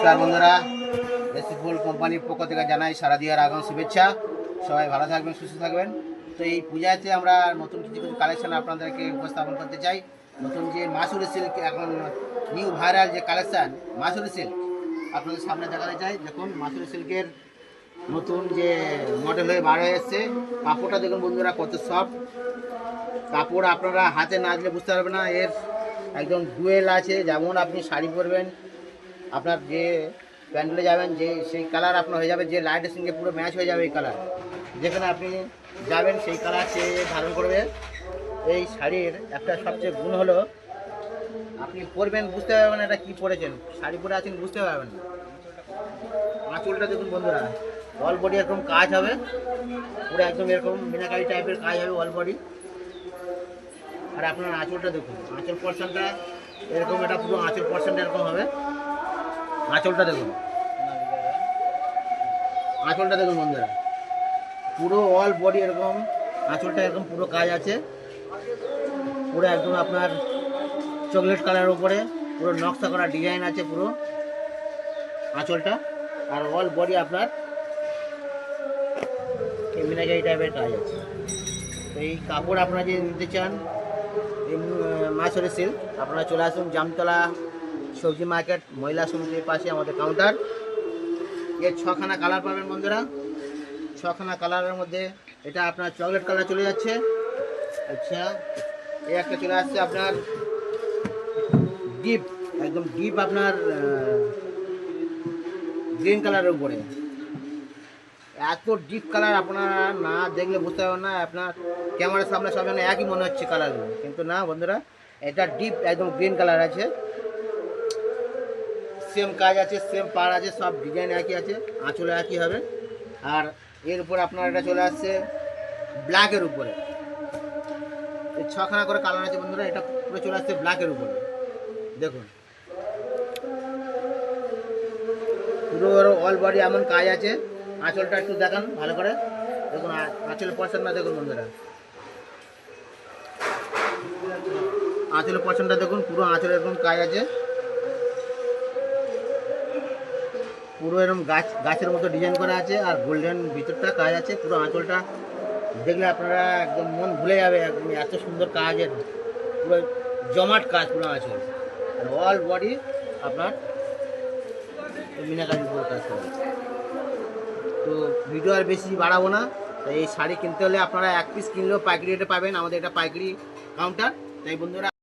নমস্কার বন্ধুরা, এসি ফুল কোম্পানির পক্ষ থেকে জানাই শারদীয়ার আগম শুভেচ্ছা। সবাই ভালো থাকবেন, সুস্থ থাকবেন। তো এই পূজাতে আমরা নতুন কিছু কিছু কালেকশন আপনাদেরকে উপস্থাপন করতে চাই। নতুন যে মাসুরি সিল্ক, এখন নিউ ভাইরাল যে কালেকশান মাসুরি সিল্ক আপনাদের সামনে দেখাতে চাই। দেখুন মাসুরি সিল্কের নতুন যে মডেল হয়ে বার হয়ে এসছে। কাপড়টা দেখুন বন্ধুরা কত সফট কাপড়, আপনারা হাতে না দিলে বুঝতে পারবেন না। এর একদম ডুয়েল আছে, যেমন আপনি শাড়ি পরবেন, আপনার যে প্যান্ডেলে যাবেন যে সেই কালার আপনার হয়ে যাবে, যে লাইটের সঙ্গে পুরো ম্যাচ হয়ে যাবে এই কালার। যেখানে আপনি যাবেন সেই কালার সে ধারণ করবে। এই শাড়ির একটা সবচেয়ে গুণ হলো, আপনি পরবেন বুঝতে পারবেন এটা কী পরেছেন, শাড়ি পরে আছেন বুঝতে পারবেন না। আঁচলটা দেখুন বন্ধুরা, অল বডি এরকম কাজ হবে, পুরো একদম এরকম মিনাকারি টাইপের কাজ হবে অল বডি। আর আপনার আঁচলটা দেখুন, আঁচল পোর্শনটা এরকম, এটা পুরো আঁচল পোর্শনটা এরকম হবে। আঁচলটা দেখুন, আঁচলটা দেখুন বন্ধুরা, পুরো অল বডি এরকম আঁচলটা এরকম পুরো কাজ আছে, পুরো একদম আপনার চকলেট কালারের উপরে পুরো নকশা করা ডিজাইন আছে পুরো আঁচলটা। আর অল বডি আপনার মিনাকারি টাইপের কাজ আছে। তো এই কাপড় আপনারা যদি নিতে চান, এই মাসুরি সিল্ক, আপনারা চলে আসুন জামতলা সবজি মার্কেট মহিলা সমিতির পাশে আমাদের কাউন্টার। এর 6খানা কালার পাবেন বন্ধুরা। 6খানা কালারের মধ্যে এটা আপনার চকলেট কালার চলে যাচ্ছে। আচ্ছা, এই একটা চলে আসছে আপনার ডিপ, একদম ডিপ আপনার গ্রিন কালারের উপরে। এত ডিপ কালার আপনারা না দেখলে বুঝতে পারবেন না, আপনার ক্যামেরার সামনে সব একই মনে হচ্ছে কালারগুলো, কিন্তু না বন্ধুরা, এটা ডিপ একদম গ্রিন কালার আছে। সেম কাজ আছে, সেম পার আছে, সব ডিজাইন একই আছে, আঁচলে একই হবে। আর এর উপর আপনার এটা চলে আসছে ব্ল্যাকের উপরে। এই 6খানা করে কালার আছে বন্ধুরা, এটা পুরো চলে আসছে ব্ল্যাকের উপরে। দেখুন পুরো অল বডি এমন কাজ আছে। আঁচলটা একটু দেখান ভালো করে, দেখুন আঁচলের পছন্দটা দেখুন বন্ধুরা, আঁচলের পছন্দটা দেখুন, পুরো আঁচলের এরকম কাজ আছে, পুরো এরকম গাছের মতো ডিজাইন করা আছে। আর গোল্ডেন ভিতরটা কাজ আছে, পুরো আঁচলটা দেখলে আপনারা একদম মন ভুলে যাবে, একদম এত সুন্দর কাজের পুরো জমাট কাজ পুরো আঁচল। আর অল বডি আপনার মিনাকারি পুরো কাজ করে। তো ভিডিও আর বেশি বাড়াবো না। তাই এই শাড়ি কিনতে হলে আপনারা 1 পিস কিনলেও পাইকারি রেটে পাবেন, আমাদের এটা পাইকারি কাউন্টার। তাই বন্ধুরা